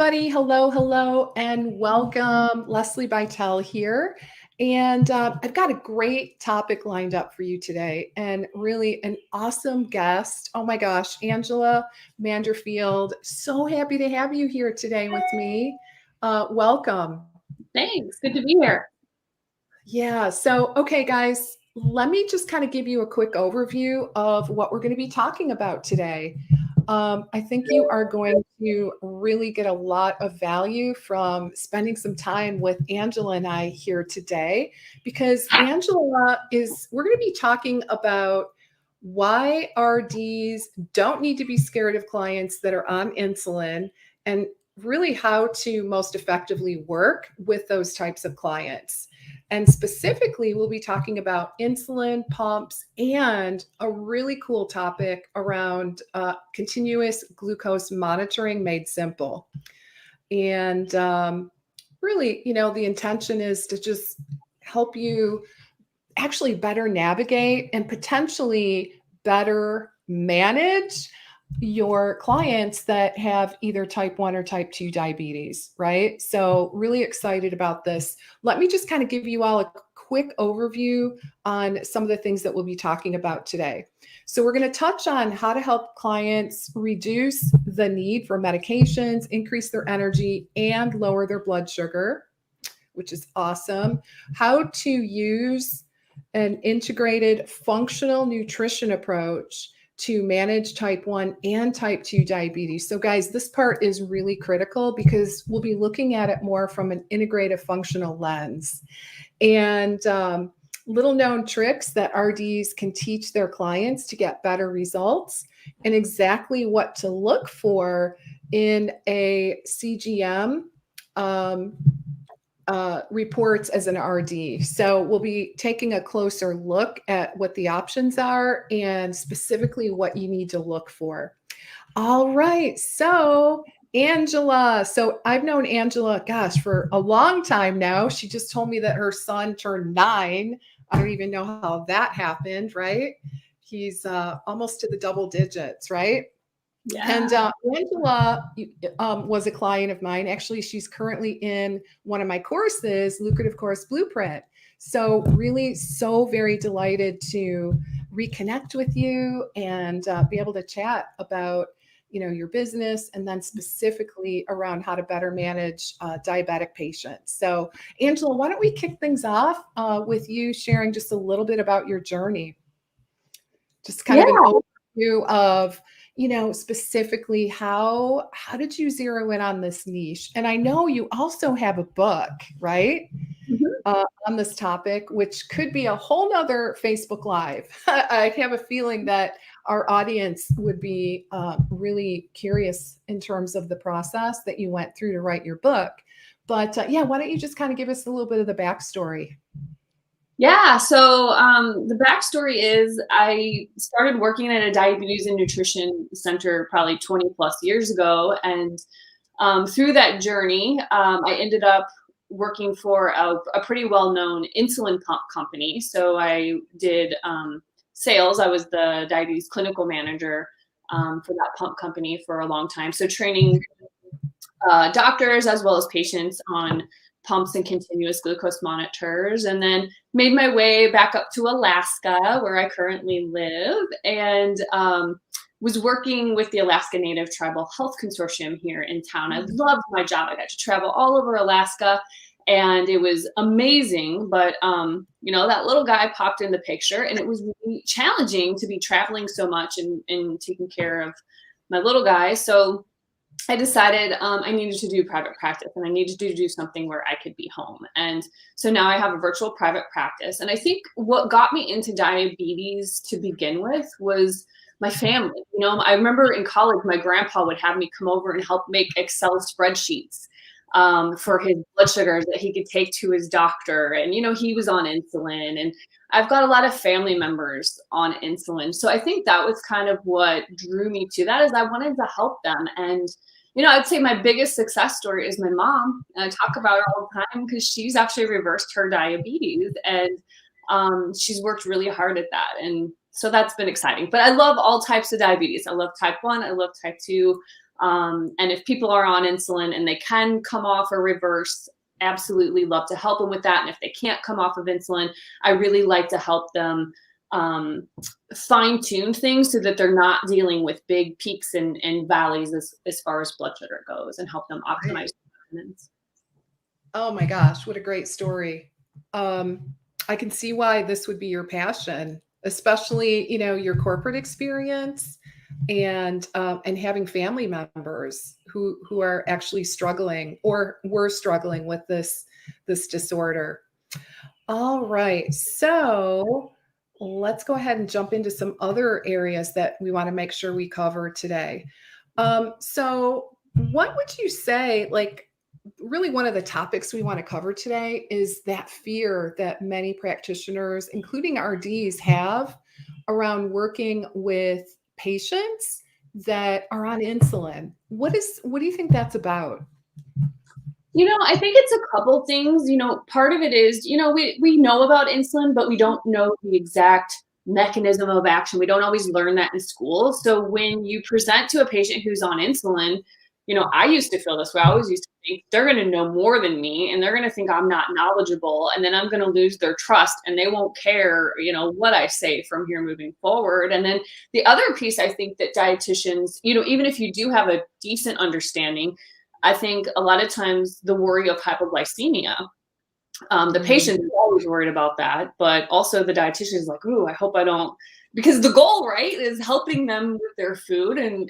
everybody. Hello, hello, and welcome. Lesli Bitel here. And I've got a great topic lined up for you today and really an awesome guest. Oh my gosh, Angela Manderfeld. So happy to have you here today with me. Welcome. Thanks. Good to be here. Yeah. So, okay, guys, let me just kind of give you a quick overview of what we're going to be talking about today. I think you are going to really get a lot of value from spending some time with Angela and I here today, because we're going to be talking about why RDs don't need to be scared of clients that are on insulin and really how to most effectively work with those types of clients. And specifically, we'll be talking about insulin pumps and a really cool topic around continuous glucose monitoring made simple. And really, the intention is to just help you actually better navigate and potentially better manage your clients that have either type 1 or type 2 diabetes, right? So really excited about this. Let me just kind of give you all a quick overview on some of the things that we'll be talking about today. So we're going to touch on how to help clients reduce the need for medications, increase their energy, and lower their blood sugar, which is awesome. How to use an integrated functional nutrition approach to manage type 1 and type 2 diabetes. So guys, this part is really critical because we'll be looking at it more from an integrative functional lens. And little known tricks that RDs can teach their clients to get better results, and exactly what to look for in a CGM reports as an RD. So we'll be taking a closer look at what the options are and specifically what you need to look for. All right. So Angela. So I've known Angela, gosh, for a long time now. She just told me that her son turned 9. I don't even know how that happened, right? He's almost to the double digits, right? Yeah. And Angela was a client of mine. Actually, she's currently in one of my courses, Lucrative Course Blueprint. So really so very delighted to reconnect with you and be able to chat about, your business and then specifically around how to better manage diabetic patients. So Angela, why don't we kick things off with you sharing just a little bit about your journey? Just kind of an overview of, specifically how did you zero in on this niche? And I know you also have a book, right? Mm-hmm. On this topic, which could be a whole nother Facebook Live. I have a feeling that our audience would be really curious in terms of the process that you went through to write your book. But yeah, why don't you just kind of give us a little bit of the backstory? Yeah. So the backstory is I started working at a diabetes and nutrition center probably 20 plus years ago. And through that journey, I ended up working for a pretty well-known insulin pump company. So I did sales. I was the diabetes clinical manager for that pump company for a long time. So training doctors as well as patients on pumps and continuous glucose monitors, and then made my way back up to Alaska, where I currently live, and was working with the Alaska Native Tribal Health Consortium here in town. I loved my job. I got to travel all over Alaska, and it was amazing. But that little guy popped in the picture, and it was really challenging to be traveling so much and taking care of my little guy. So I decided I needed to do private practice, and I needed to do something where I could be home. And so now I have a virtual private practice. And I think what got me into diabetes to begin with was my family. I remember in college, my grandpa would have me come over and help make Excel spreadsheets for his blood sugars that he could take to his doctor. And, he was on insulin, and I've got a lot of family members on insulin. So I think that was kind of what drew me to that, is I wanted to help them. And, I'd say my biggest success story is my mom. And I talk about her all the time because she's actually reversed her diabetes, and she's worked really hard at that. And so that's been exciting. But I love all types of diabetes. I love type 1. I love type 2. And if people are on insulin and they can come off or reverse, absolutely love to help them with that. And if they can't come off of insulin, I really like to help them fine tune things so that they're not dealing with big peaks and valleys as far as blood sugar goes, and help them optimize. Oh my gosh, what a great story. I can see why this would be your passion, especially, you know, your corporate experience and having family members who are actually struggling or were struggling with this disorder. All right. So let's go ahead and jump into some other areas that we want to make sure we cover today. So what would you say, like, really one of the topics we want to cover today is that fear that many practitioners, including RDs, have around working with patients that are on insulin. What do you think that's about? You know, I think it's a couple things. You know, part of it is, you know, we know about insulin, but we don't know the exact mechanism of action. We don't always learn that in school. So when you present to a patient who's on insulin, you know, I used to feel this way. I always used to think they're going to know more than me, and they're going to think I'm not knowledgeable, and then I'm going to lose their trust, and they won't care, you know, what I say from here moving forward. And then the other piece, I think that dietitians, you know, even if you do have a decent understanding, I think a lot of times the worry of hypoglycemia, the patient is always worried about that, but also the dietitian is like, ooh, I hope I don't, because the goal, right, is helping them with their food and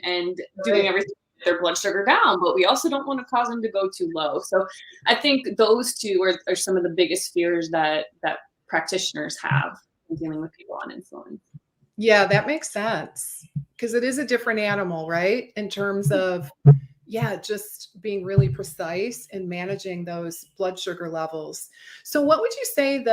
doing everything to get their blood sugar down, but we also don't want to cause them to go too low. So I think those two are some of the biggest fears that practitioners have in dealing with people on insulin. Yeah, that makes sense, because it is a different animal, right? In terms of, yeah, just being really precise in managing those blood sugar levels. So what would you say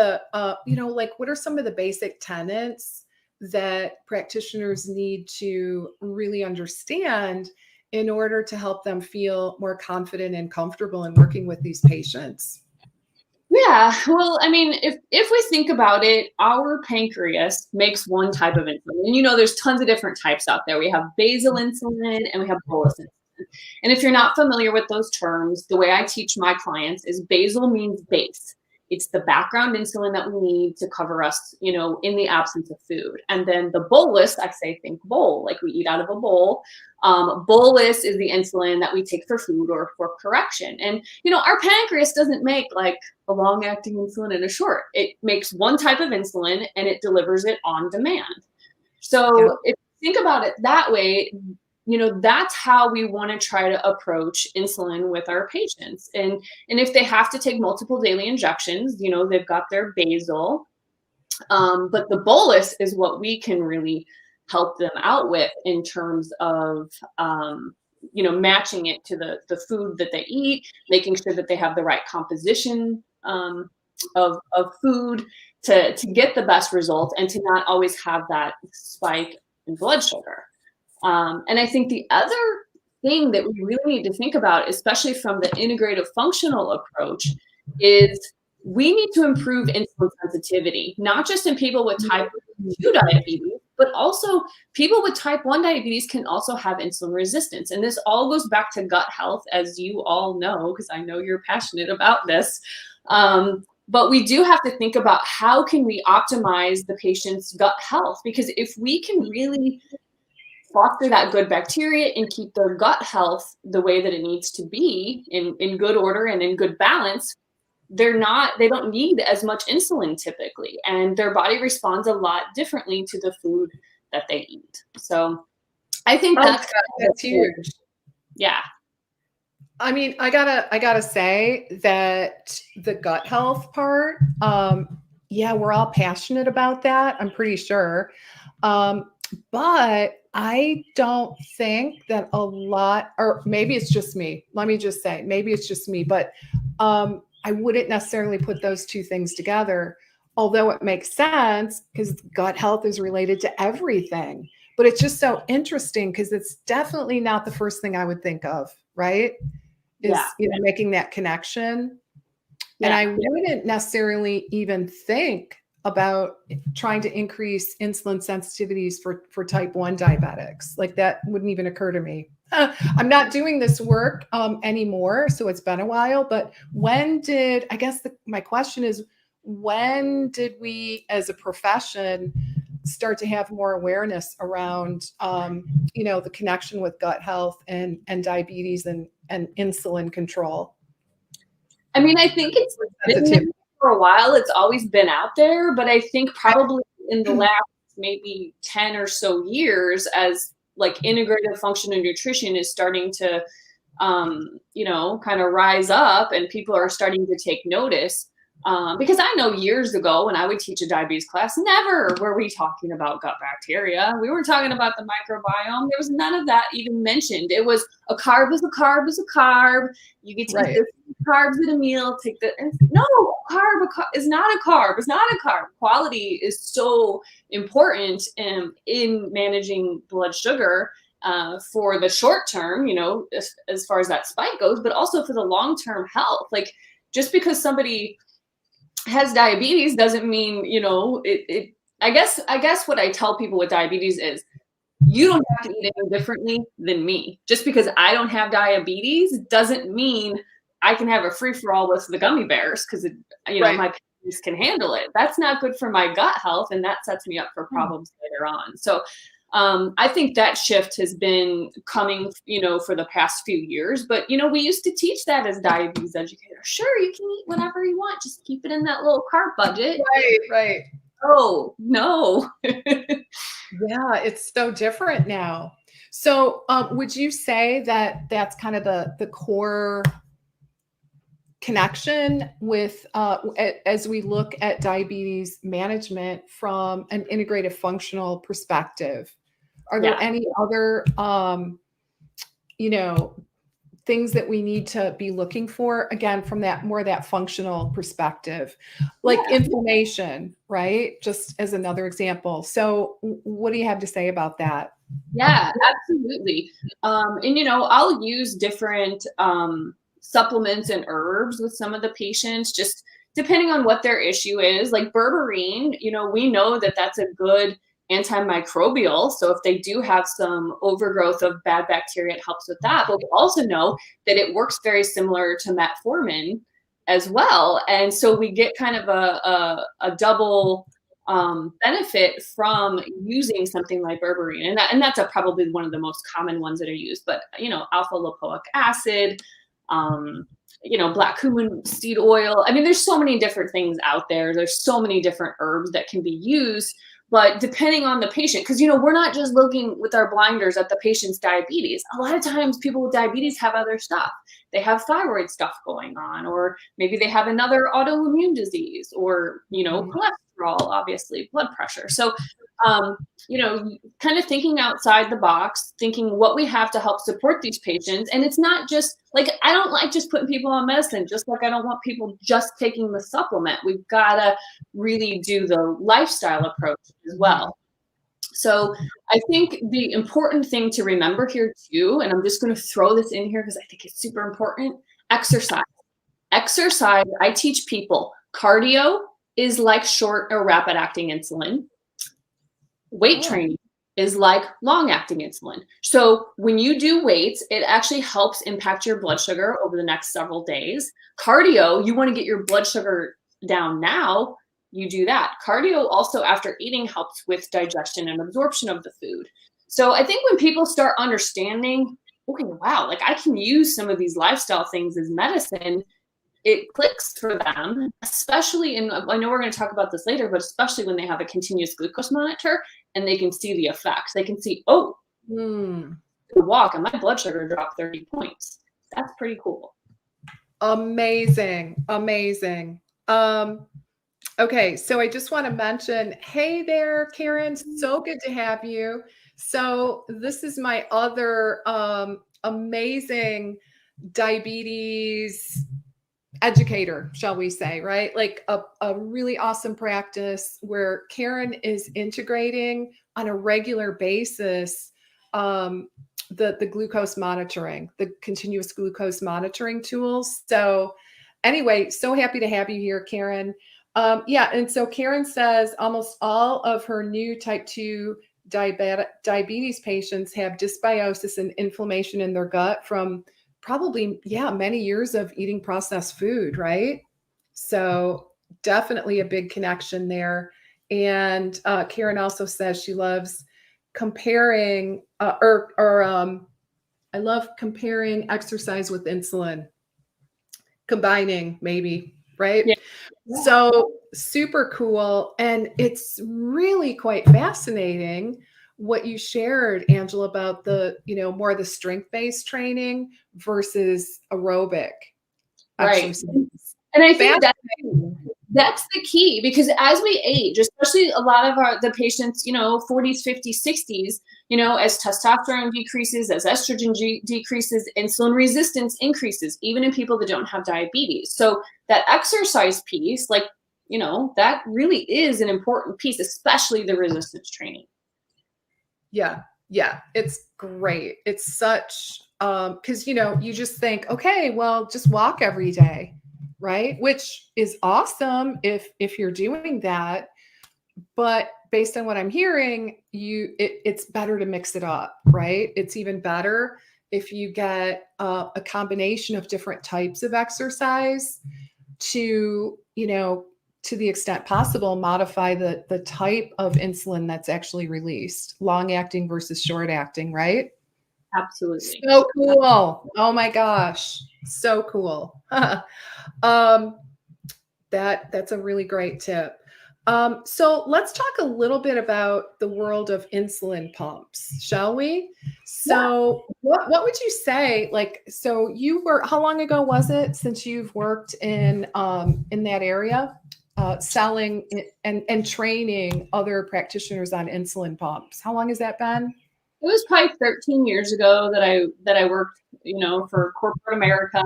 you know, like, what are some of the basic tenets that practitioners need to really understand in order to help them feel more confident and comfortable in working with these patients? Yeah, well, I mean, if we think about it, our pancreas makes one type of insulin. And you know, there's tons of different types out there. We have basal insulin and we have bolus insulin. And if you're not familiar with those terms, the way I teach my clients is basal means base. It's the background insulin that we need to cover us, you know, in the absence of food. And then the bolus, I say think bowl, like we eat out of a bowl. Bolus is the insulin that we take for food or for correction. And, you know, our pancreas doesn't make like a long-acting insulin and a short. It makes one type of insulin and it delivers it on demand. So if you think about it that way, you know, that's how we want to try to approach insulin with our patients. And if they have to take multiple daily injections, you know, they've got their basal, but the bolus is what we can really help them out with in terms of, you know, matching it to the food that they eat, making sure that they have the right composition of food to get the best results and to not always have that spike in blood sugar. And I think the other thing that we really need to think about, especially from the integrative functional approach, is we need to improve insulin sensitivity, not just in people with type 2 diabetes, but also people with type 1 diabetes can also have insulin resistance. And this all goes back to gut health, as you all know, because I know you're passionate about this. But we do have to think about how can we optimize the patient's gut health, because if we can really foster that good bacteria and keep their gut health the way that it needs to be in good order and in good balance, they don't need as much insulin typically, and their body responds a lot differently to the food that they eat. So I think that's huge. Yeah. I mean, I gotta say that the gut health part, yeah, we're all passionate about that, I'm pretty sure. But I don't think that a lot, or maybe it's just me. Let me just say, maybe it's just me, but I wouldn't necessarily put those two things together, although it makes sense because gut health is related to everything. But it's just so interesting because it's definitely not the first thing I would think of, right? Is, you know, making that connection. And I wouldn't necessarily even think about trying to increase insulin sensitivities for type 1 diabetics. Like that wouldn't even occur to me. I'm not doing this work anymore, so it's been a while. But I guess my question is, when did we as a profession start to have more awareness around, the connection with gut health and diabetes and insulin control? I mean, I think it's been there for a while. It's always been out there, but I think probably in the last maybe 10 or so years, as like integrative functional nutrition is starting to, kind of rise up and people are starting to take notice. Because I know years ago when I would teach a diabetes class, never were we talking about gut bacteria. We were talking about the microbiome. There was none of that even mentioned. It was a carb is a carb is a carb. You get to eat this carbs at a meal. Take the no a carb is not a carb. It's not a carb. Quality is so important in managing blood sugar. For the short term, as far as that spike goes, but also for the long-term health. Like just because somebody has diabetes doesn't mean, I guess what I tell people with diabetes is you don't have to eat any differently than me. Just because I don't have diabetes doesn't mean I can have a free-for-all with the gummy bears because, my pancreas can handle it. That's not good for my gut health, and that sets me up for problems later on. So I think that shift has been coming, for the past few years. But, we used to teach that as diabetes educators. Sure, you can eat whatever you want. Just keep it in that little carb budget. Right. Oh, no. Yeah, it's so different now. So would you say that that's kind of the core connection with as we look at diabetes management from an integrative functional perspective? Are there any other things that we need to be looking for, again, from that functional perspective, like inflammation, right? Just as another example. So what do you have to say about that? Yeah, absolutely. And I'll use different supplements and herbs with some of the patients, just depending on what their issue is. Like berberine, we know that that's a good antimicrobial. So if they do have some overgrowth of bad bacteria, it helps with that. But we also know that it works very similar to metformin as well. And so we get kind of a double benefit from using something like berberine. And that's probably one of the most common ones that are used. But, alpha lipoic acid, black cumin seed oil. I mean, there's so many different things out there. There's so many different herbs that can be used. But depending on the patient, because, we're not just looking with our blinders at the patient's diabetes. A lot of times people with diabetes have other stuff. They have thyroid stuff going on, or maybe they have another autoimmune disease, or, cholesterol, obviously, blood pressure. So, kind of thinking outside the box, thinking what we have to help support these patients. And it's not just like, I don't like just putting people on medicine, just like I don't want people just taking the supplement. We've got to really do the lifestyle approach as well. So I think the important thing to remember here too, and I'm just going to throw this in here because I think it's super important, exercise. Exercise, I teach people, cardio is like short or rapid acting insulin. Weight training is like long acting insulin. So when you do weights, it actually helps impact your blood sugar over the next several days. Cardio, you want to get your blood sugar down now, you do that. Cardio also after eating helps with digestion and absorption of the food. So I think when people start understanding, okay, wow, like I can use some of these lifestyle things as medicine, it clicks for them, especially I know we're going to talk about this later, but especially when they have a continuous glucose monitor and they can see the effects. They can see, walk and my blood sugar dropped 30 points. That's pretty cool. Amazing. Okay, so I just want to mention, hey there, Karen, so good to have you. So this is my other amazing diabetes educator, shall we say, right? Like a really awesome practice where Karen is integrating on a regular basis the glucose monitoring, the continuous glucose monitoring tools. So anyway, so happy to have you here, Karen. Yeah, and so Karen says almost all of her new type 2 diabetes patients have dysbiosis and inflammation in their gut from probably, yeah, many years of eating processed food, right? So definitely a big connection there. And Karen also says she loves comparing, I love comparing exercise with insulin, combining maybe, right? Yeah. So super cool. And it's really quite fascinating what you shared, Angela, about the, more the strength-based training versus aerobic Right. exercise. And I think Fascinating. that's the key, because as we age, especially a lot of the patients, 40s, 50s, 60s, as testosterone decreases, as estrogen decreases, insulin resistance increases, even in people that don't have diabetes. So that exercise piece, like, that really is an important piece, especially the resistance training. Yeah. Yeah. It's great. It's such, because, you just think, okay, well, just walk every day, right? Which is awesome if you're doing that. But based on what I'm hearing, it's better to mix it up, right? It's even better if you get a combination of different types of exercise to, to the extent possible, modify the type of insulin that's actually released, long acting versus short acting, right? Absolutely. So cool. Oh my gosh. So cool. That's a really great tip. So let's talk a little bit about the world of insulin pumps, shall we? So what would you say? Like, so how long ago was it since you've worked in that area, selling and training other practitioners on insulin pumps? How long has that been? It was probably 13 years ago that I worked, for corporate America.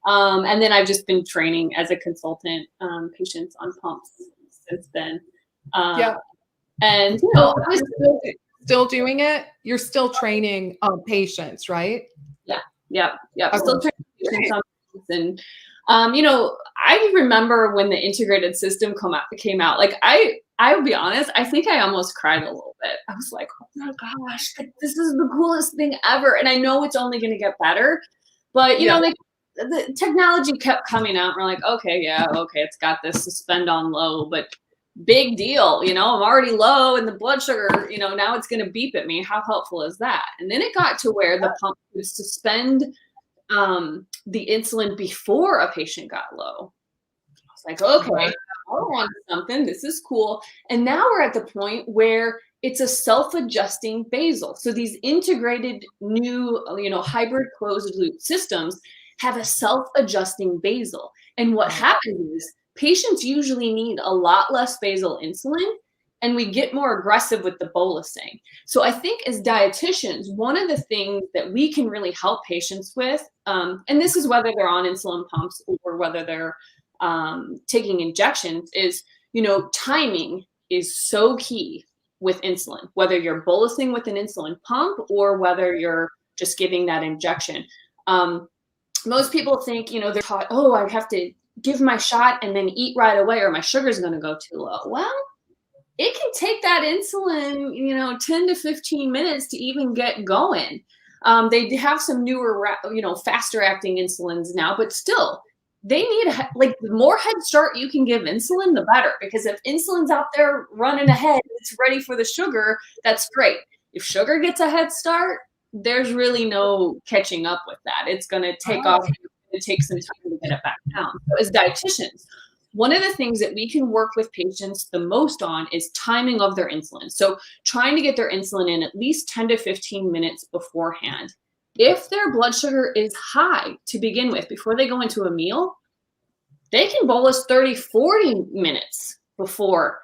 And then I've just been training as a consultant, patients on pumps since then. Yeah. And Still doing it? You're still training patients, right? yeah. Okay. Still training patients on pumps. And I remember when the integrated system came out. Like I'll be honest, I think I almost cried a little bit. I was like, oh my gosh, this is the coolest thing ever. And I know it's only going to get better, but like the technology kept coming out. And we're like, okay, it's got this suspend on low, but big deal. I'm already low and the blood sugar, now it's going to beep at me. How helpful is that? And then it got to where the pump would suspend the insulin before a patient got low. I was like, okay, I want something. This is cool. And now we're at the point where it's a self-adjusting basal. So these integrated new, hybrid closed loop systems have a self-adjusting basal. And what happens is patients usually need a lot less basal insulin, and we get more aggressive with the bolusing. So I think as dietitians, one of the things that we can really help patients with, and this is whether they're on insulin pumps or whether they're taking injections, is, timing is so key with insulin, whether you're bolusing with an insulin pump or whether you're just giving that injection. Most people think, they're taught, oh, I have to give my shot and then eat right away or my sugar's going to go too low. Well, it can take that insulin, 10 to 15 minutes to even get going. They have some newer, faster acting insulins now, but still, they need, like, the more head start you can give insulin, the better. Because if insulin's out there running ahead, it's ready for the sugar, that's great. If sugar gets a head start, there's really no catching up with that. It's going to take off. It's going to take some time to get it back down. So as dietitians, one of the things that we can work with patients the most on is timing of their insulin. So trying to get their insulin in at least 10 to 15 minutes beforehand. If their blood sugar is high to begin with, before they go into a meal, they can bolus 30, 40 minutes before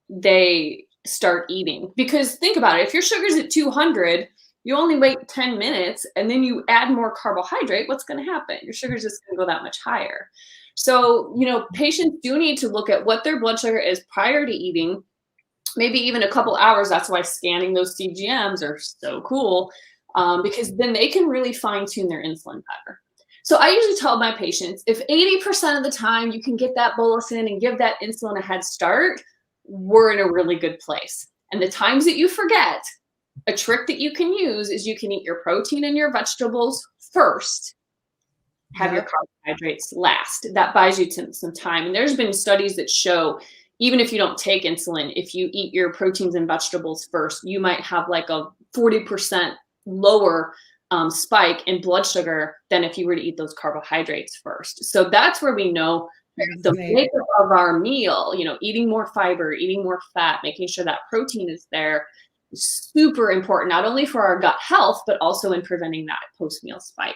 they start eating. Because think about it, if your sugar's at 200, you only wait 10 minutes and then you add more carbohydrate, what's going to happen? Your sugar's just going to go that much higher. So, patients do need to look at what their blood sugar is prior to eating, maybe even a couple hours. That's why scanning those CGMs are so cool, because then they can really fine tune their insulin better. So I usually tell my patients, if 80% of the time you can get that bolus in and give that insulin a head start, we're in a really good place. And the times that you forget, a trick that you can use is you can eat your protein and your vegetables first, have your carbohydrates last. That buys you some time. And there's been studies that show, even if you don't take insulin, if you eat your proteins and vegetables first, you might have like a 40% lower spike in blood sugar than if you were to eat those carbohydrates first. So that's where we know the makeup of our meal, eating more fiber, eating more fat, making sure that protein is there, is super important, not only for our gut health, but also in preventing that post-meal spike.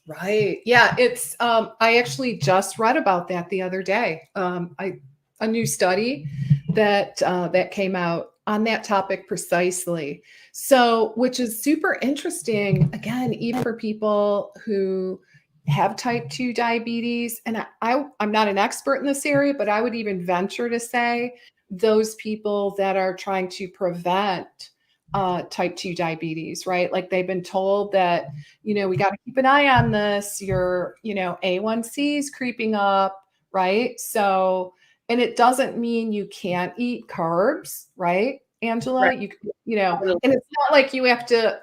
Right. Yeah. It's, I actually just read about that the other day. A new study that came out on that topic precisely. So, which is super interesting, again, even for people who have type 2 diabetes. And I'm not an expert in this area, but I would even venture to say those people that are trying to prevent type 2 diabetes, right? Like they've been told that, we got to keep an eye on this. Your, A1C is creeping up, right? So, and it doesn't mean you can't eat carbs, right, Angela? Right. And it's not like you have to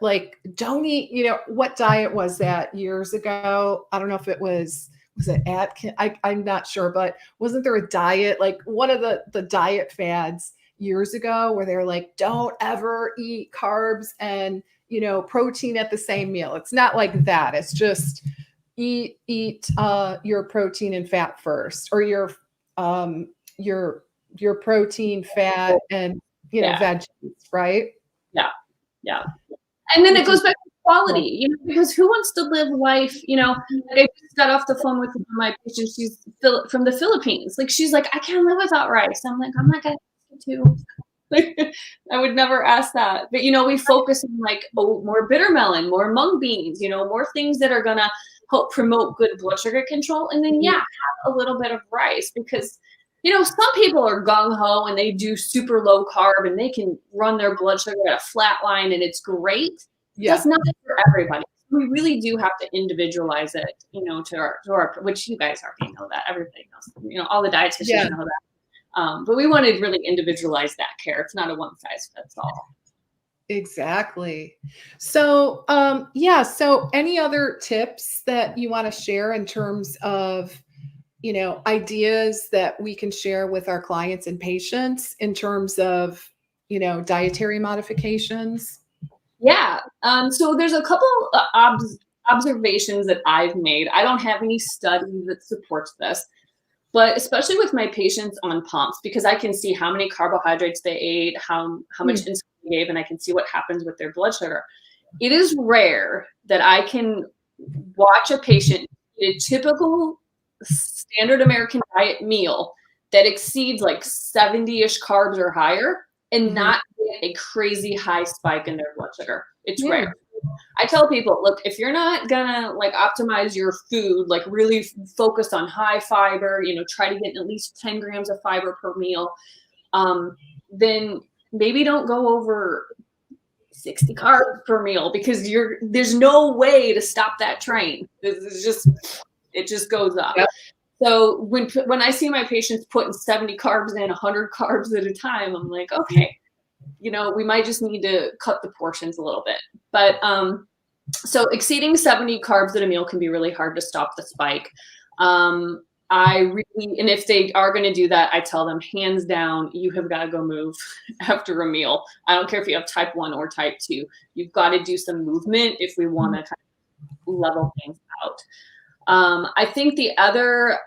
don't eat, what diet was that years ago? I don't know if it was it Atkins? I'm not sure, but wasn't there a diet, like one of the diet fads years ago where they're like, don't ever eat carbs and, protein at the same meal? It's not like that. It's just eat your protein and fat first, or your protein, fat, and veggies, right? Yeah. And then it goes back to quality, because who wants to live life, I just got off the phone with one of my patients. She's from the Philippines. Like, she's like, I can't live without rice. I'm like, I'm not gonna to. I would never ask that. But we focus on more bitter melon, more mung beans, more things that are gonna help promote good blood sugar control. And then have a little bit of rice, because some people are gung-ho and they do super low carb and they can run their blood sugar at a flat line and it's great. Yeah. That's not for everybody. We really do have to individualize it, to our, which you guys already know that. Everybody knows, all the dietitians know that. But we want to really individualize that care. It's not a one size fits all. Exactly. So, so any other tips that you want to share in terms of, ideas that we can share with our clients and patients in terms of, dietary modifications? Yeah. So there's a couple observations that I've made. I don't have any study that supports this, but especially with my patients on pumps, because I can see how many carbohydrates they ate, how much insulin they gave, and I can see what happens with their blood sugar. It is rare that I can watch a patient eat a typical standard American diet meal that exceeds 70-ish carbs or higher and not get a crazy high spike in their blood sugar. It's rare. I tell people, look, if you're not gonna optimize your food, really focus on high fiber, try to get at least 10 grams of fiber per meal, then maybe don't go over 60 carbs per meal, because there's no way to stop that train. It just goes up. Yep. So when I see my patients putting 70 carbs in, 100 carbs at a time, I'm like, okay, we might just need to cut the portions a little bit. But so exceeding 70 carbs at a meal can be really hard to stop the spike. And if they are going to do that, I tell them, hands down, you have got to go move after a meal. I don't care if you have type 1 or type 2. You've got to do some movement if we want to kind of level things out. I think the other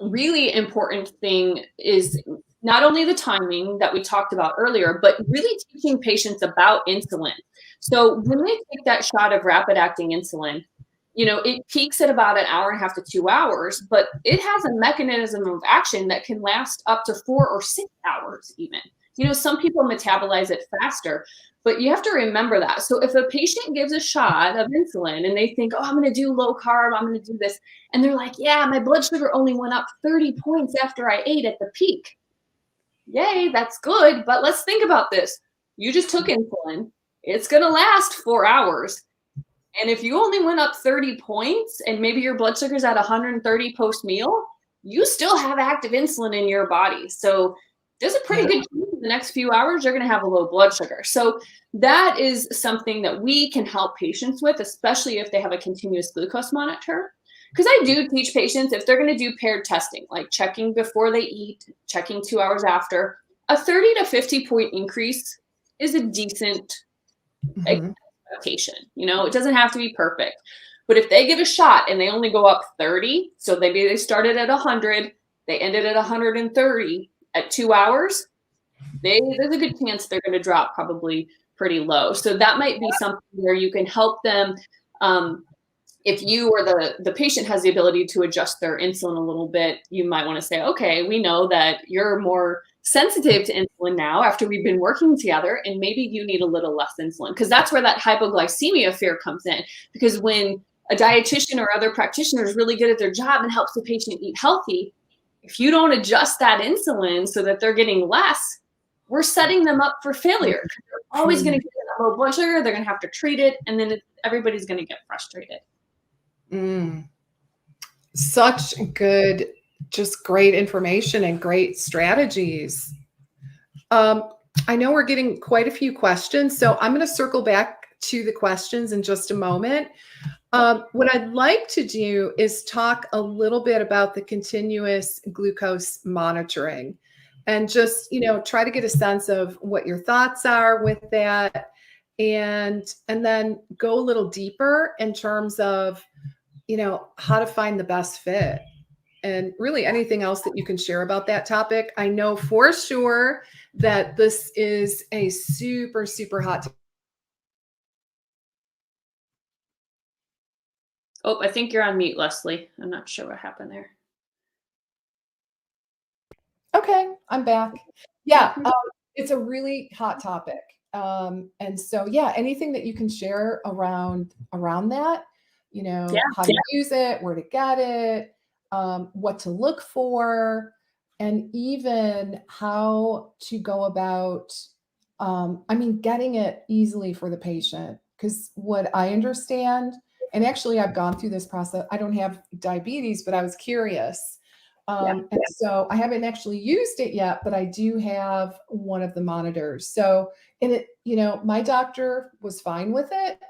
really important thing is not only the timing that we talked about earlier, but really teaching patients about insulin. So when they take that shot of rapid acting insulin, it peaks at about an hour and a half to 2 hours, but it has a mechanism of action that can last up to 4 or 6 hours even. Some people metabolize it faster, but you have to remember that. So if a patient gives a shot of insulin and they think, oh, I'm going to do low carb, I'm going to do this, and they're like, yeah, my blood sugar only went up 30 points after I ate at the peak. Yay, that's good. But let's think about this. You just took insulin. It's going to last 4 hours. And if you only went up 30 points and maybe your blood sugar's at 130 post-meal, you still have active insulin in your body. So there's a pretty good chance in the next few hours you're going to have a low blood sugar. So that is something that we can help patients with, especially if they have a continuous glucose monitor. Because I do teach patients, if they're going to do paired testing, like checking before they eat, checking 2 hours after, a 30 to 50 point increase is a decent expectation. You know, it doesn't have to be perfect. But if they give a shot and they only go up 30, so maybe they started at 100, they ended at 130 at 2 hours, there's a good chance they're going to drop probably pretty low. So that might be something where you can help them. If you or the patient has the ability to adjust their insulin a little bit, you might want to say, okay, we know that you're more sensitive to insulin now after we've been working together, and maybe you need a little less insulin, because that's where that hypoglycemia fear comes in. Because when a dietitian or other practitioner is really good at their job and helps the patient eat healthy, if you don't adjust that insulin so that they're getting less, we're setting them up for failure. They're always going to get a low blood sugar, they're going to have to treat it, and then everybody's going to get frustrated. Such good, just great information and great strategies. I know we're getting quite a few questions, so I'm going to circle back to the questions in just a moment. What I'd like to do is talk a little bit about the continuous glucose monitoring and just, try to get a sense of what your thoughts are with that, and then go a little deeper in terms of how to find the best fit, and really anything else that you can share about that topic. I know for sure that this is a super, super hot topic. Oh, I think you're on mute, Leslie. I'm not sure what happened there. Okay, I'm back. Yeah, it's a really hot topic. And so, yeah, anything that you can share around that, how to use it, where to get it, what to look for, and even how to go about, getting it easily for the patient. Because what I understand, and actually I've gone through this process, I don't have diabetes, but I was curious. And so I haven't actually used it yet, but I do have one of the monitors. So, my doctor was fine with it.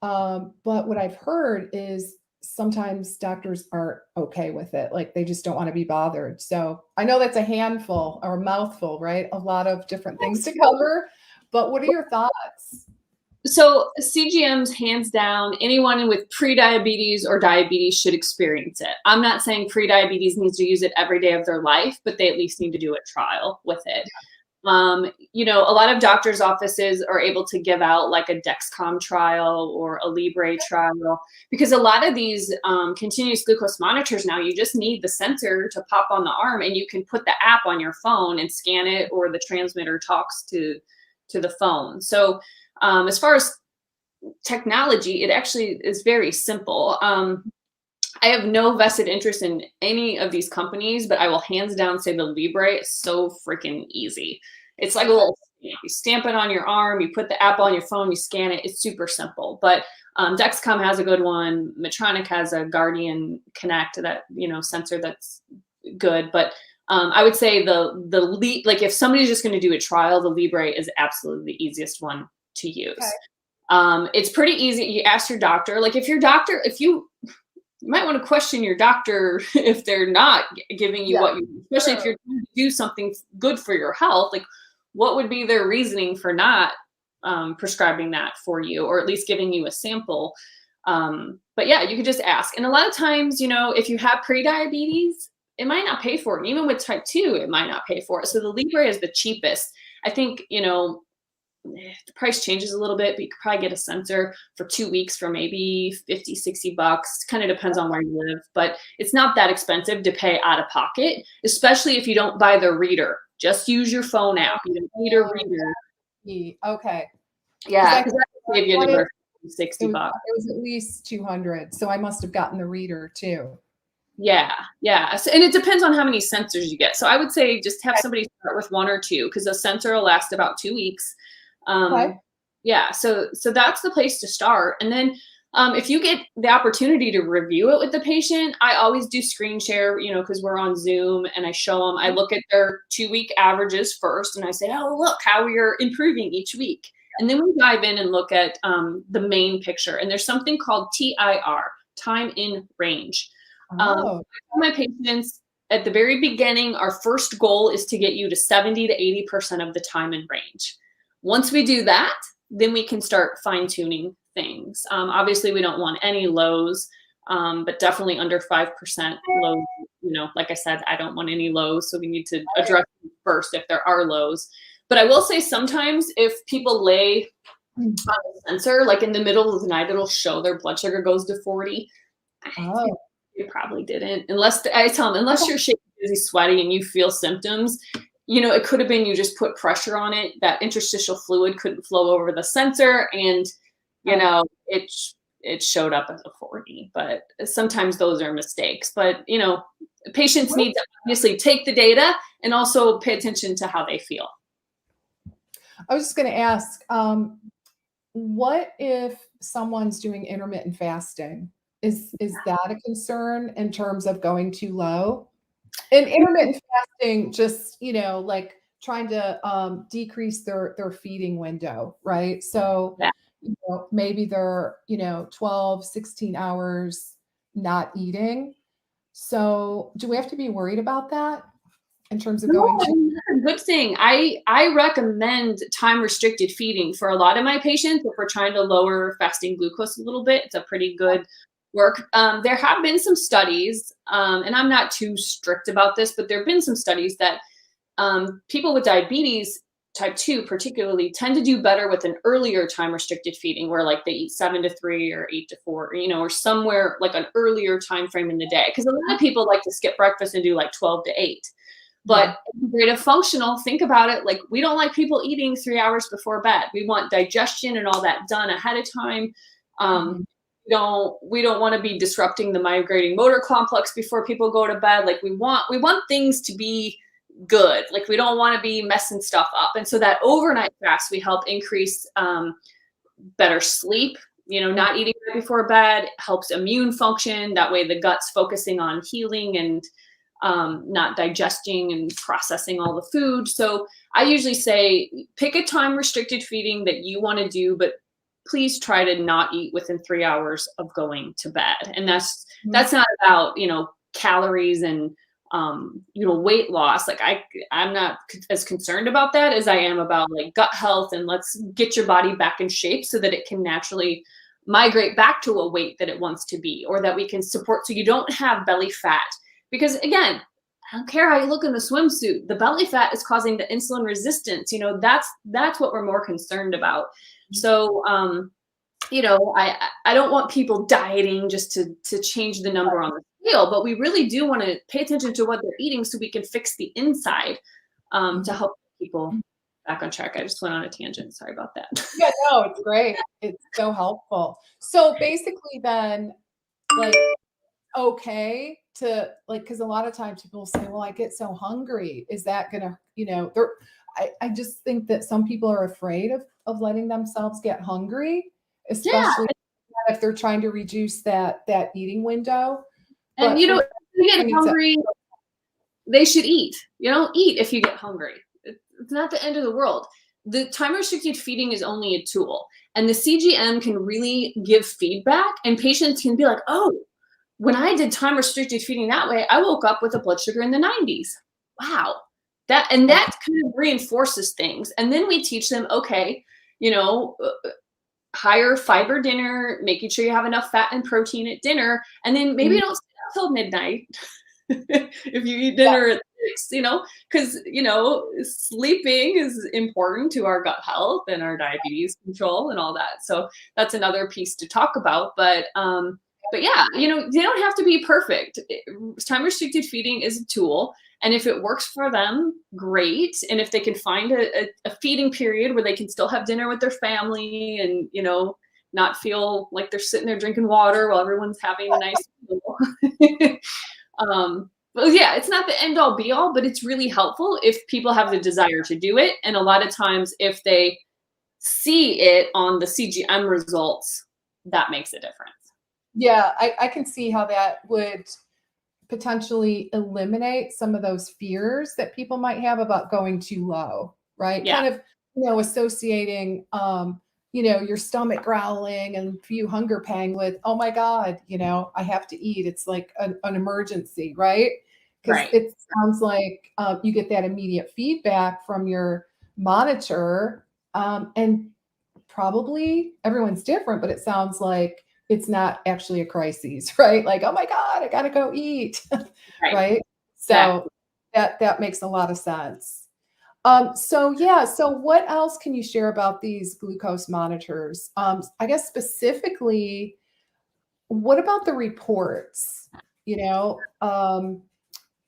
But what I've heard is sometimes doctors aren't okay with it. Like they just don't want to be bothered. So I know that's a handful or a mouthful, right? A lot of different things to cover. But what are your thoughts? So CGMs, hands down, anyone with pre-diabetes or diabetes should experience it. I'm not saying pre-diabetes needs to use it every day of their life, but they at least need to do a trial with it. A lot of doctors' offices are able to give out like a Dexcom trial or a Libre trial, because a lot of these continuous glucose monitors now, you just need the sensor to pop on the arm and you can put the app on your phone and scan it, or the transmitter talks to the phone. So as far as technology, it actually is very simple. I have no vested interest in any of these companies, but I will hands down say the Libre is so freaking easy. It's like a little, you stamp it on your arm, you put the app on your phone, you scan it. It's super simple. But Dexcom has a good one. Medtronic has a Guardian Connect, that sensor that's good. But I would say like if somebody's just going to do a trial, the Libre is absolutely the easiest one to use. Okay. It's pretty easy. You ask your doctor. Like if you might want to question your doctor if they're not giving you what you, especially if you're trying to do something good for your health, like what would be their reasoning for not prescribing that for you, or at least giving you a sample. But yeah, you could just ask. And a lot of times, if you have pre-diabetes, it might not pay for it. And even with type 2, it might not pay for it. So the Libre is the cheapest. I think, the price changes a little bit, but you could probably get a sensor for 2 weeks for maybe $50, $60. Kind of depends on where you live, but it's not that expensive to pay out of pocket, especially if you don't buy the reader. Just use your phone app. You don't need a reader. Okay. Yeah, because that will save you anywhere from $60. It was at least 200. So I must have gotten the reader too. Yeah. So, and it depends on how many sensors you get. So I would say just have somebody start with 1 or 2, because a sensor will last about 2 weeks. Yeah, so that's the place to start. And then If you get the opportunity to review it with the patient, I always do screen share, because we're on Zoom, and I show them, I look at their 2-week averages first, and I say, oh, look how you're improving each week. And then we dive in and look at the main picture. And there's something called TIR, time in range. Oh. My patients at the very beginning, our first goal is to get you to 70 to 80% of the time in range. Once we do that, then we can start fine tuning things. Obviously, we don't want any lows, but definitely under 5% lows. Like I said, I don't want any lows, so we need to address them first if there are lows. But I will say sometimes if people lay on the sensor, like in the middle of the night, it'll show their blood sugar goes to 40. Oh. You probably didn't, unless I tell them, unless you're shaky, dizzy, sweaty, and you feel symptoms. It could have been you just put pressure on it. That interstitial fluid couldn't flow over the sensor, and it showed up as a 40. But sometimes those are mistakes. But patients need to obviously take the data and also pay attention to how they feel. I was just going to ask, what if someone's doing intermittent fasting? Is that a concern in terms of going too low? And intermittent fasting, just, like trying to decrease their feeding window, right? So, maybe they're, 12, 16 hours not eating. So do we have to be worried about that in terms of going to? That's a good thing. I recommend time restricted feeding for a lot of my patients if we're trying to lower fasting glucose a little bit. It's a pretty good work. There have been some studies, and I'm not too strict about this, but there have been some studies that people with diabetes type 2 particularly tend to do better with an earlier time restricted feeding, where like they eat 7 to 3 or 8 to 4, or somewhere like an earlier time frame in the day. Because a lot of people like to skip breakfast and do like 12 to 8. But integrative functional, think about it, like we don't like people eating 3 hours before bed. We want digestion and all that done ahead of time. We don't want to be disrupting the migrating motor complex before people go to bed. Like we want things to be good. Like we don't want to be messing stuff up. And so that overnight fast, we help increase better sleep. Not eating right before bed helps immune function. That way the gut's focusing on healing and not digesting and processing all the food. So I usually say pick a time restricted feeding that you want to do, but please try to not eat within 3 hours of going to bed. And that's not about, calories and, weight loss. Like I'm not as concerned about that as I am about like gut health, and let's get your body back in shape so that it can naturally migrate back to a weight that it wants to be, or that we can support so you don't have belly fat. Because again, I don't care how you look in the swimsuit, the belly fat is causing the insulin resistance. That's what we're more concerned about. So, I don't want people dieting just to change the number on the scale, but we really do want to pay attention to what they're eating so we can fix the inside to help people back on track. I just went on a tangent. Sorry about that. Yeah, no, it's great. It's so helpful. So basically then, like, okay to like, because a lot of times people say, well, I get so hungry. Is that going to, I just think that some people are afraid of letting themselves get hungry, especially if they're trying to reduce that eating window. And if you get hungry, they should eat. Eat if you get hungry. It's not the end of the world. The time restricted feeding is only a tool, and the CGM can really give feedback, and patients can be like, oh, when I did time restricted feeding that way, I woke up with a blood sugar in the 90s. Wow. That kind of reinforces things. And then we teach them, okay, higher fiber dinner, making sure you have enough fat and protein at dinner. And then maybe don't stay up till midnight if you eat dinner at 6, because, sleeping is important to our gut health and our diabetes control and all that. So that's another piece to talk about. But yeah, they don't have to be perfect. Time restricted feeding is a tool. And if it works for them, great. And if they can find a feeding period where they can still have dinner with their family and, not feel like they're sitting there drinking water while everyone's having a nice meal. But yeah, it's not the end all be all, but it's really helpful if people have the desire to do it. And a lot of times if they see it on the CGM results, that makes a difference. Yeah, I can see how that would potentially eliminate some of those fears that people might have about going too low, right? Yeah. Kind of, associating, your stomach growling and few hunger pang with, oh my God, I have to eat. It's like an emergency, right? Because Right. it sounds like you get that immediate feedback from your monitor. And probably everyone's different, but it sounds like it's not actually a crisis, right? Like, oh my God, I gotta go eat. Right. Right? So Exactly. that makes a lot of sense. So yeah, so what else can you share about these glucose monitors? I guess specifically, what about the reports?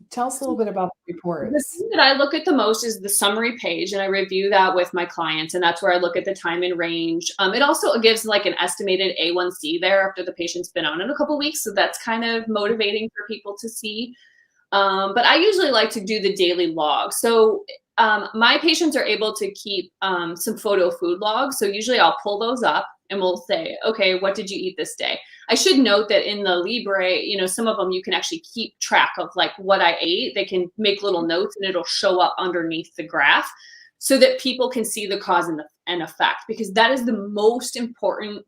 Tell us a little bit about the The reports. thing that I look at the most is the summary page, and I review that with my clients, and that's where I look at the time and range. It also gives like an estimated A1C there after the patient's been on it a couple weeks, so that's kind of motivating for people to see. But I usually like to do the daily log. So my patients are able to keep some photo food logs. So usually I'll pull those up and we'll say, okay, what did you eat this day? I should note that in the Libre, some of them you can actually keep track of like what I ate. They can make little notes and it'll show up underneath the graph so that people can see the cause and effect, because that is the most important.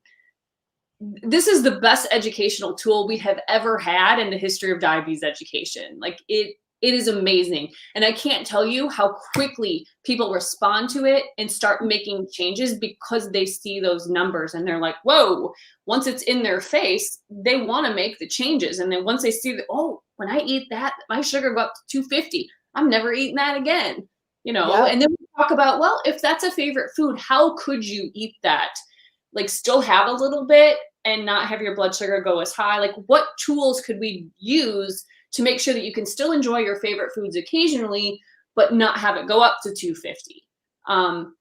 This is the best educational tool we have ever had in the history of diabetes education. Like it is amazing. And I can't tell you how quickly people respond to it and start making changes because they see those numbers and they're like, whoa, once it's in their face, they want to make the changes. And then once they see that, oh, when I eat that, my sugar go up to 250. I'm never eating that again. Yeah. And then we talk about, well, if that's a favorite food, how could you eat that? Like still have a little bit and not have your blood sugar go as high? Like what tools could we use to make sure that you can still enjoy your favorite foods occasionally, but not have it go up to 250? And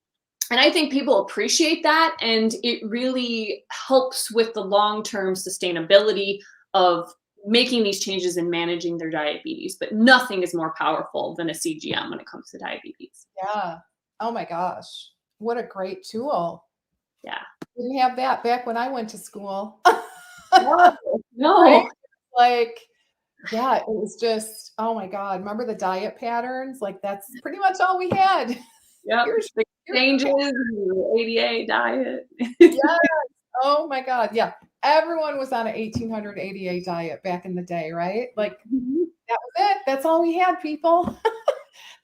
I think people appreciate that. And it really helps with the long-term sustainability of making these changes and managing their diabetes. But nothing is more powerful than a CGM when it comes to diabetes. Yeah. Oh my gosh. What a great tool. Yeah. Didn't have that back when I went to school. No, Right? no. Like, yeah, it was just, oh my God. Remember the diet patterns? Like that's pretty much all we had. Yep. Here's The here's changes, the ADA diet. yeah. Oh my God. Yeah. Everyone was on an 1800 ADA diet back in the day, right? Like Mhm. that was it. That's all we had, people.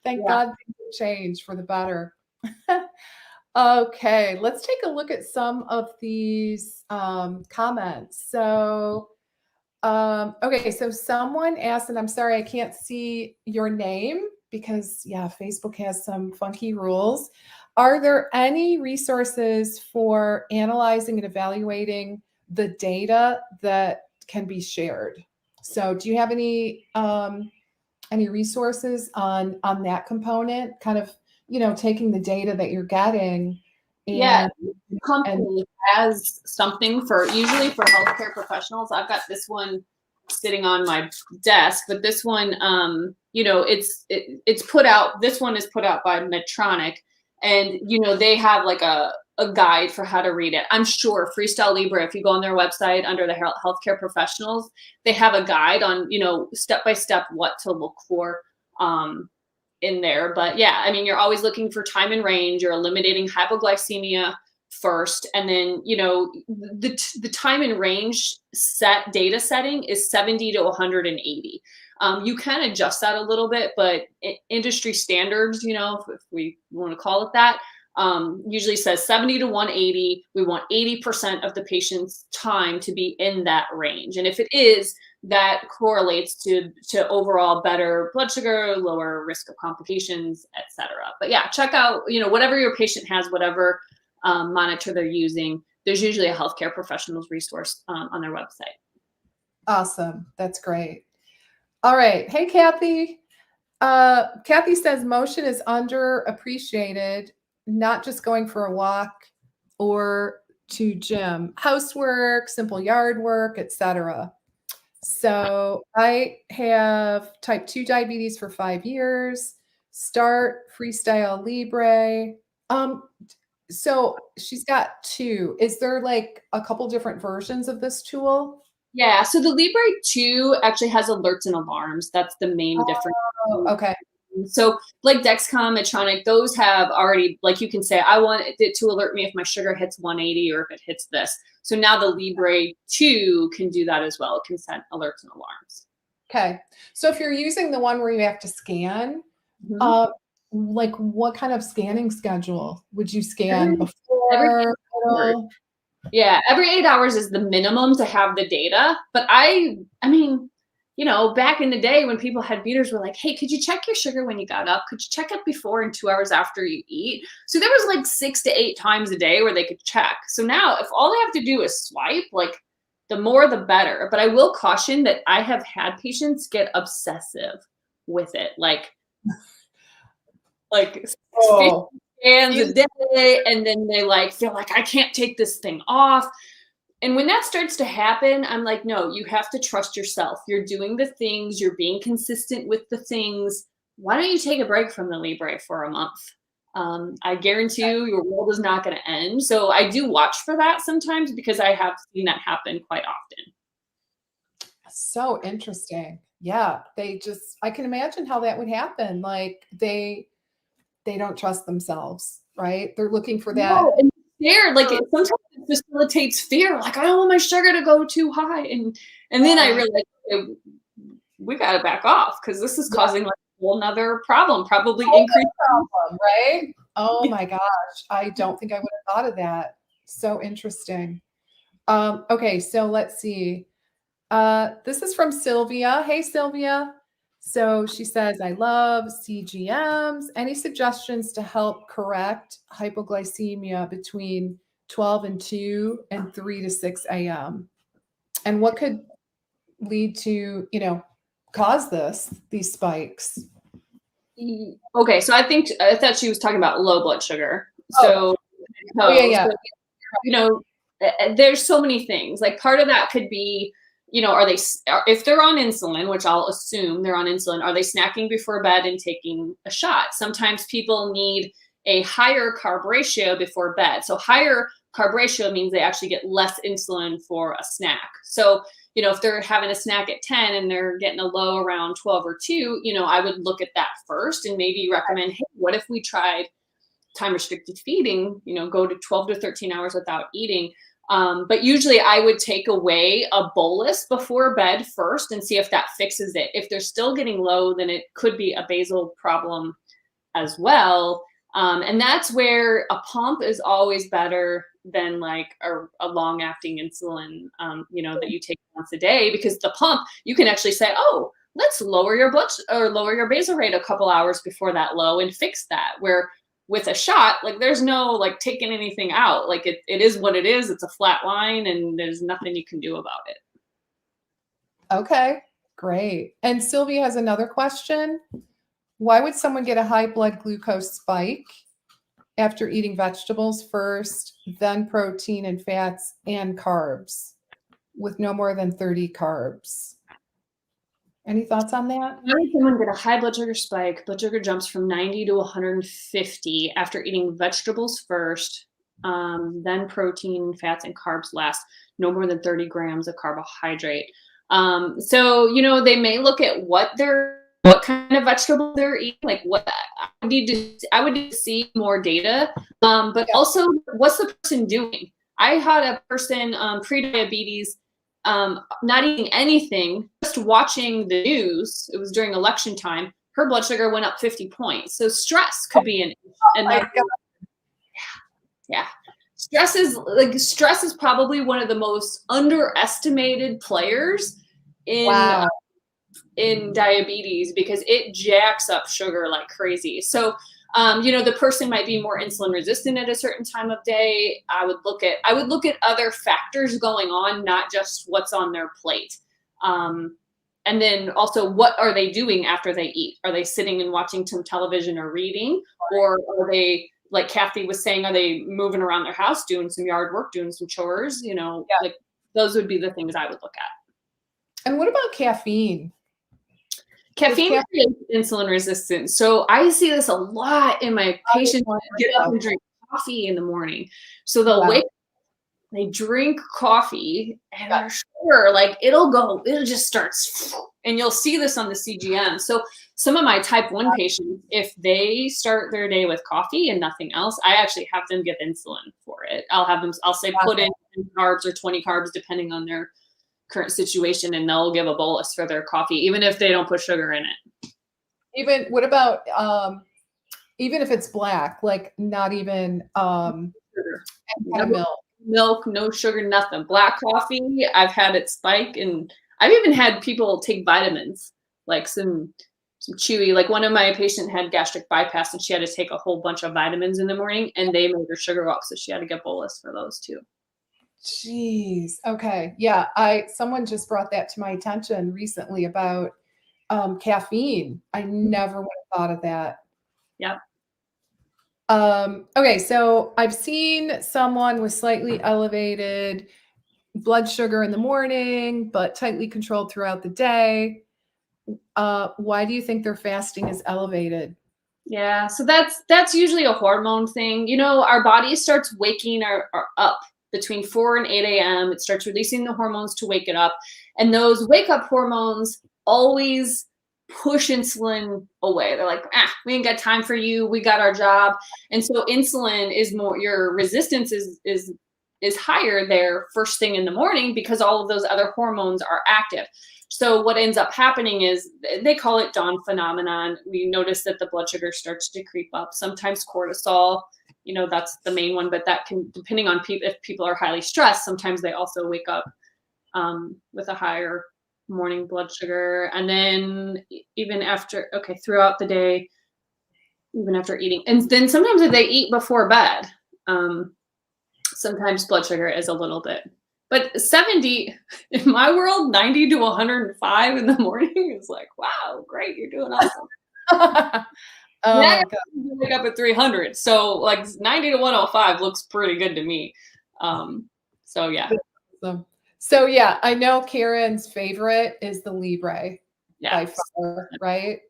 Thank Yeah. God things have changed for the better. Okay, let's take a look at some of these comments. So, okay, so someone asked, and I'm sorry I can't see your name because, yeah, Facebook has some funky rules. Are there any resources for analyzing and evaluating the data that can be shared? So, do you have any resources on that component? Kind of, taking the data that you're getting Yeah. and and Company has something for usually for healthcare professionals. I've got this one sitting on my desk, but this one, it's put out. This one is put out by Medtronic, and they have like a guide for how to read it. I'm sure Freestyle Libre, if you go on their website under the healthcare professionals, they have a guide on step by step what to look for. In there. But yeah, I mean, you're always looking for time and range. You're eliminating hypoglycemia first. And then, the time and range data setting is 70 to 180. You can adjust that a little bit, but industry standards, if we want to call it that, usually says 70 to 180. We want 80% of the patient's time to be in that range. And if it is, that correlates to overall better blood sugar, lower risk of complications, etc. But yeah, check out, whatever your patient has, whatever monitor they're using. There's usually a healthcare professionals resource on their website. awesome. That's great. All right. Hey, Kathy. Kathy says motion is underappreciated, not just going for a walk or to gym, housework, simple yard work, etc. So I have type 2 diabetes for 5 years, start Freestyle Libre. So she's got 2. Is there like a couple different versions of this tool? Yeah, so the Libre 2 actually has alerts and alarms. That's the main difference. Oh, okay. So like Dexcom, Medtronic, those have already, like you can say, I want it to alert me if my sugar hits 180 or if it hits this. So now the Libre 2 can do that as well. It can send alerts and alarms. Okay. So if you're using the one where you have to scan, Mhm. like what kind of scanning schedule? Would you scan Every before, 8 hours. middle? Yeah, every 8 hours is the minimum to have the data. But I mean, you know, back in the day when people had beaters were like, hey, could you check your sugar when you got up? Could you check it before and 2 hours after you eat? So there was like 6 to 8 times a day where they could check. So now if all they have to do is swipe, like the more the better. But I will caution that I have had patients get obsessive with it. Like Oh, scans a you day, and then they like feel like I can't take this thing off. And when that starts to happen, I'm like, no, you have to trust yourself. You're doing the things, you're being consistent with the things. Why don't you take a break from the Libre for a month? I guarantee you, your world is not going to end. So I do watch for that sometimes because I have seen that happen quite often. so interesting. Yeah, I can imagine how that would happen. Like they don't trust themselves, right? They're looking for No, that. and fear, like it sometimes it facilitates fear. Like I don't want my sugar to go too high, and then I Yeah, realized okay, we got to back off because this is causing like a whole nother problem, probably increase. right? Oh my gosh. I don't think I would have thought of that. So interesting. Okay, so let's see. This is from Sylvia. Hey, Sylvia. So she says, I love CGMs. Any suggestions to help correct hypoglycemia between 12 and 2 and 3 to 6 a.m.? And what could lead to, cause these spikes? Okay, so I thought she was talking about low blood sugar. Oh, So, oh yeah, so, yeah. so you know, there's so many things. Like part of that could be, you know, if they're on insulin, which I'll assume they're on insulin, are they snacking before bed and taking a shot? Sometimes people need a higher carb ratio before bed. So higher carb ratio means they actually get less insulin for a snack. So, you know, if they're having a snack at 10 and they're getting a low around 12 or 2, you know, I would look at that first and maybe recommend, hey, what if we tried time restricted feeding, you know, go to 12 to 13 hours without eating. But usually I would take away a bolus before bed first and see if that fixes it. If they're still getting low, then it could be a basal problem as well. And that's where a pump is always better than like a long acting insulin, you know, that you take once a day, because the pump, you can actually say, oh, let's lower your lower your basal rate a couple hours before that low and fix that. Where with a shot, like there's no like taking anything out. Like it is what it is. It's a flat line and there's nothing you can do about it. Okay, great. And Sylvia has another question. Why would someone get a high blood glucose spike after eating vegetables first, then protein and fats and carbs with no more than 30 carbs? Any thoughts on that? Why would someone get a high blood sugar spike? Blood sugar jumps from 90 to 150 after eating vegetables first, then protein, fats, and carbs last. No more than 30 grams of carbohydrate. So, you know, they may look at what kind of vegetable they're eating, like what I would need to see more data. But Yeah. also, what's the person doing? I had a person pre-diabetes, not eating anything, just watching the news. It was during election time. Her blood sugar went up 50 points. So stress could be My another. God. Yeah. Stress is probably one of the most underestimated players in Wow. in diabetes, because it jacks up sugar like crazy. So, you know, the person might be more insulin resistant at a certain time of day. I would look at other factors going on, not just what's on their plate. And then also, what are they doing after they eat? Are they sitting and watching some television or reading? Or are they, like Kathy was saying, are they moving around their house, doing some yard work, doing some chores? You know, Yeah. like those would be the things I would look at. And what about caffeine? Caffeine creates insulin resistance. So I see this a lot in my patients that get up and drink coffee in the morning. So they'll Wow. wake, they drink coffee, and their sugar, like it'll just starts, and you'll see this on the CGM. So some of my type 1 patients, if they start their day with coffee and nothing else, I actually have them give insulin for it. I'll say put in 10 carbs or 20 carbs, depending on their current situation, and they'll give a bolus for their coffee, even if they don't put sugar in it. Even what about even if it's black, like not even Sugar. any kind of milk? Milk, no sugar, nothing. Black coffee, I've had it spike, and I've even had people take vitamins, like some chewy, like one of my patient had gastric bypass and she had to take a whole bunch of vitamins in the morning, and they made her sugar go up, so she had to get bolus for those too. Jeez. Okay. Yeah. Someone just brought that to my attention recently about caffeine. I never would have thought of that. Yep. Okay, so I've seen someone with slightly elevated blood sugar in the morning, but tightly controlled throughout the day. Why do you think their fasting is elevated? Yeah, so that's usually a hormone thing. You know, our body starts waking our up between 4 and 8 a.m. It starts releasing the hormones to wake it up. And those wake up hormones always push insulin away. They're like, we ain't got time for you. We got our job. And so insulin is more, your resistance is higher there first thing in the morning because all of those other hormones are active. So what ends up happening is they call it dawn phenomenon. We notice that the blood sugar starts to creep up. Sometimes cortisol, you know, that's the main one, but that can, depending on if people are highly stressed, sometimes they also wake up with a higher morning blood sugar. And then even after, throughout the day, even after eating. And then sometimes if they eat before bed, sometimes blood sugar is a little bit. But 70, in my world, 90 to 105 in the morning is like, wow, great, you're doing awesome. Yeah, you wake up at 300. So like 90 to 105 looks pretty good to me. So yeah. So yeah, I know Karen's favorite is the Libre by Yes. far, right?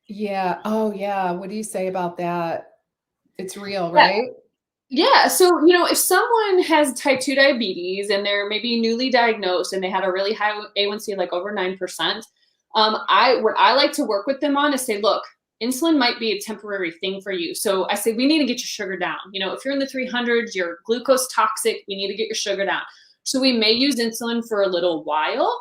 Yeah. Oh yeah. What do you say about that? It's real, right? Yeah. So, you know, if someone has type 2 diabetes and they're maybe newly diagnosed and they had a really high A1C, like over 9%, what I like to work with them on is say, look, insulin might be a temporary thing for you. So I say, we need to get your sugar down. You know, if you're in the 300s, you're glucose toxic, we need to get your sugar down. So we may use insulin for a little while.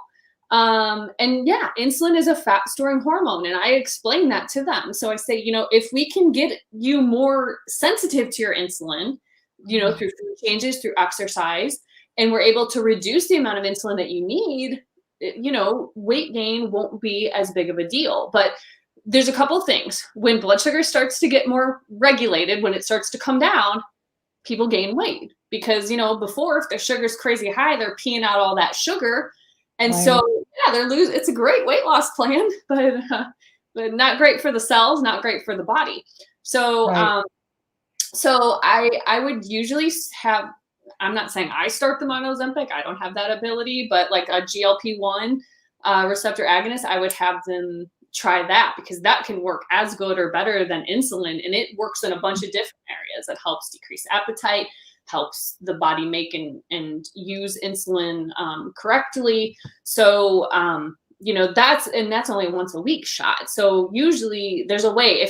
And yeah, insulin is a fat storing hormone. And I explain that to them. So I say, you know, if we can get you more sensitive to your insulin, you know, through food changes, through exercise, and we're able to reduce the amount of insulin that you need, you know, weight gain won't be as big of a deal. But there's a couple things. When blood sugar starts to get more regulated, when it starts to come down, people gain weight because, you know, before, if their sugar's crazy high, they're peeing out all that sugar. And so, yeah, it's a great weight loss plan, but not great for the cells, not great for the body. So, so I would usually have, I'm not saying I start them on Ozempic. I don't have that ability, but like a GLP-1 receptor agonist, I would have them try that because that can work as good or better than insulin. And it works in a bunch of different areas. It helps decrease appetite, helps the body make and use insulin correctly. So, you know, that's only a once a week shot. So usually there's a way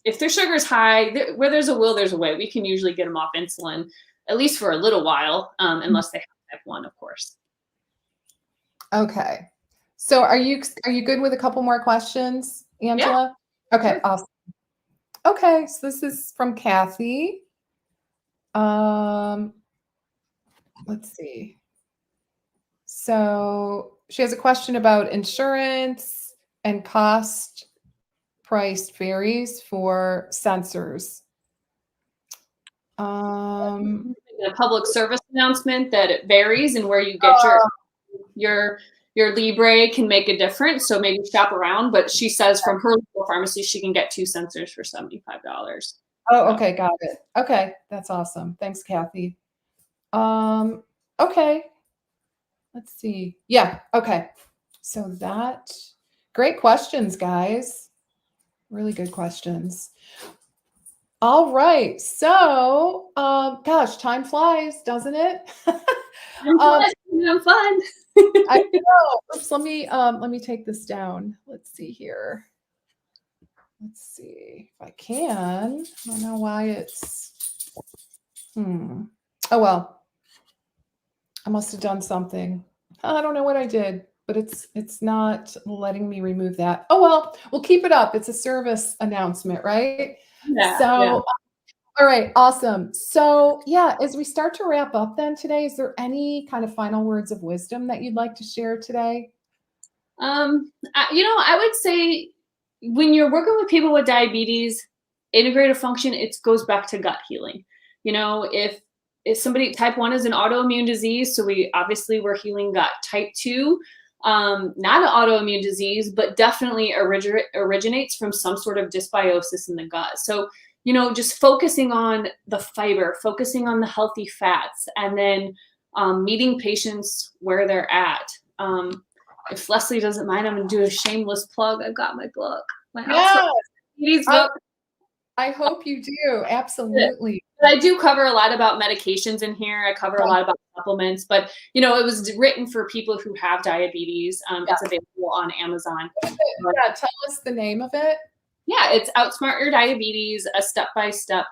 if their sugar is high, where there's a will, there's a way. We can usually get them off insulin, at least for a little while, unless they have type 1, of course. Okay. So are you good with a couple more questions, Angela? Yeah. Okay, awesome. Okay, so this is from Kathy. Let's see. So she has a question about insurance and cost price varies for sensors. A public service announcement that it varies and where you get your Libre can make a difference. So maybe shop around, but she says from her local pharmacy, she can get 2 sensors for $75. Oh, okay. Got it. Okay. That's awesome. Thanks, Kathy. Okay. Let's see. Yeah. Okay. So great questions, guys. Really good questions. All right. So, gosh, time flies, doesn't it? I'm um, fun. I'm fun. I know. Oops, let me take this down. Let's see here. Let's see if I can. I don't know why it's. Oh well, I must have done something. I don't know what I did, but it's not letting me remove that. Oh well, we'll keep it up. It's a service announcement, right? Yeah. So, all right, awesome. So, yeah, as we start to wrap up then today, is there any kind of final words of wisdom that you'd like to share today? I would say when you're working with people with diabetes, integrative function, it goes back to gut healing. If somebody type 1 is an autoimmune disease, so we're healing gut. Type 2, not an autoimmune disease, but definitely originates from some sort of dysbiosis in the gut. So, just focusing on the fiber, focusing on the healthy fats, and then meeting patients where they're at. If Leslie doesn't mind, I'm going to do a shameless plug. I've got my book, my Outsmart Yeah, Your Diabetes book. I hope you do. Absolutely. But I do cover a lot about medications in here. I cover a lot about supplements, but it was written for people who have diabetes. It's available on Amazon. Yeah, tell us the name of it. Yeah, it's Outsmart Your Diabetes, a step-by-step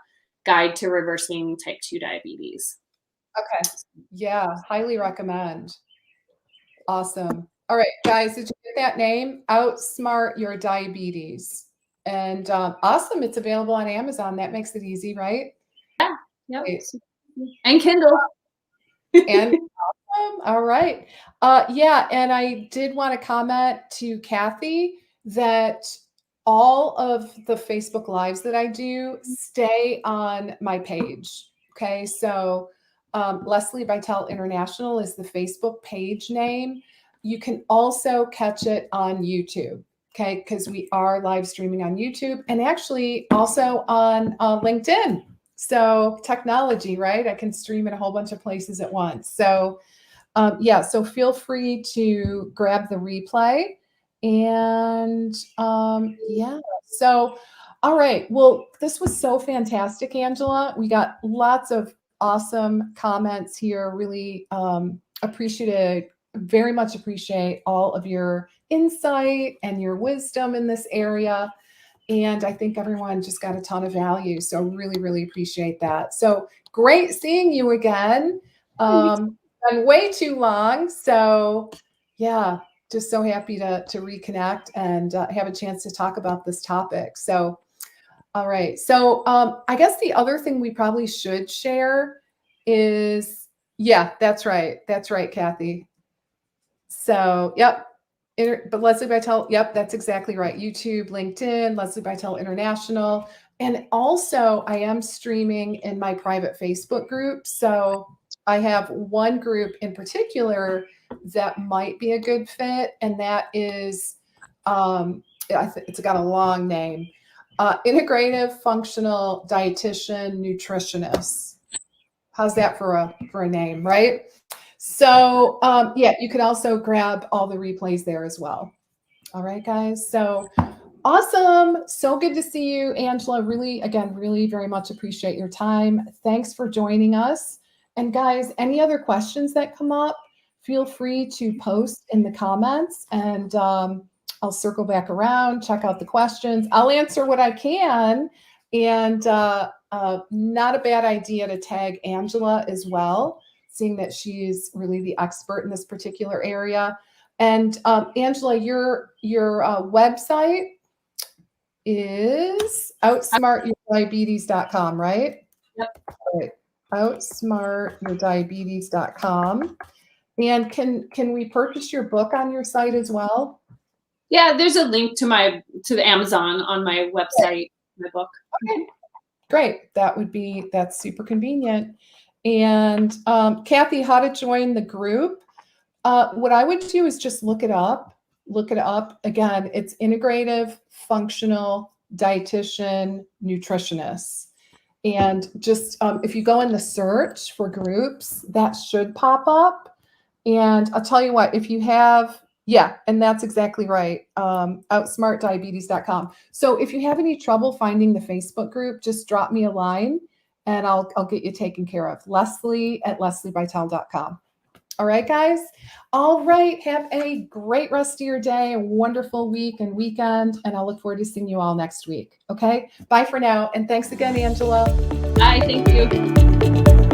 guide to reversing type 2 diabetes. Okay. Yeah, highly recommend. Awesome. All right, guys, did you get that name? Outsmart Your Diabetes. And awesome, it's available on Amazon. That makes it easy, right? Yep. Great. And Kindle. And awesome. All right. Yeah, and I did want to comment to Kathy that all of the Facebook Lives that I do stay on my page. Okay, so Lesli Bitel International is the Facebook page name. You can also catch it on YouTube, okay, because we are live streaming on YouTube and actually also on LinkedIn. So technology, right? I can stream in a whole bunch of places at once. So yeah, so feel free to grab the replay. And yeah, so all right. Well, this was so fantastic, Angela. We got lots of awesome comments here. Really very much appreciate all of your insight and your wisdom in this area. And I think everyone just got a ton of value. So really, really appreciate that. So great seeing you again. Been way too long. So yeah, just so happy to reconnect and have a chance to talk about this topic. So, all right. So I guess the other thing we probably should share is, yeah, that's right. That's right, Kathy. So, yep. But Lesli Bitel, yep, that's exactly right. YouTube, LinkedIn, Lesli Bitel International. And also, I am streaming in my private Facebook group. So I have one group in particular that might be a good fit. And that is, it's got a long name, Integrative Functional Dietitian Nutritionist. How's that for a name, right? So yeah, you could also grab all the replays there as well. All right, guys. So awesome. So good to see you, Angela. Really, again, really very much appreciate your time. Thanks for joining us. And guys, any other questions that come up, feel free to post in the comments and I'll circle back around, check out the questions. I'll answer what I can. And not a bad idea to tag Angela as well, seeing that she's really the expert in this particular area. And Angela, your website is outsmartyourdiabetes.com, right? Yep. All right. Outsmartyourdiabetes.com. And can we purchase your book on your site as well? Yeah, there's a link to the Amazon on my website, my book. Okay. Great. That's super convenient. And Kathy, how to join the group? What I would do is just look it up. Again, it's Integrative Functional Dietitian Nutritionist. And just if you go in the search for groups, that should pop up. And I'll tell you what, if you have Yeah, and that's exactly right. Outsmartdiabetes.com. So if you have any trouble finding the Facebook group, just drop me a line and I'll get you taken care of. Lesli at lesliebitel.com. All right, guys. All right. Have a great rest of your day, a wonderful week and weekend, and I'll look forward to seeing you all next week. Okay. Bye for now. And thanks again, Angela. Hi, thank you.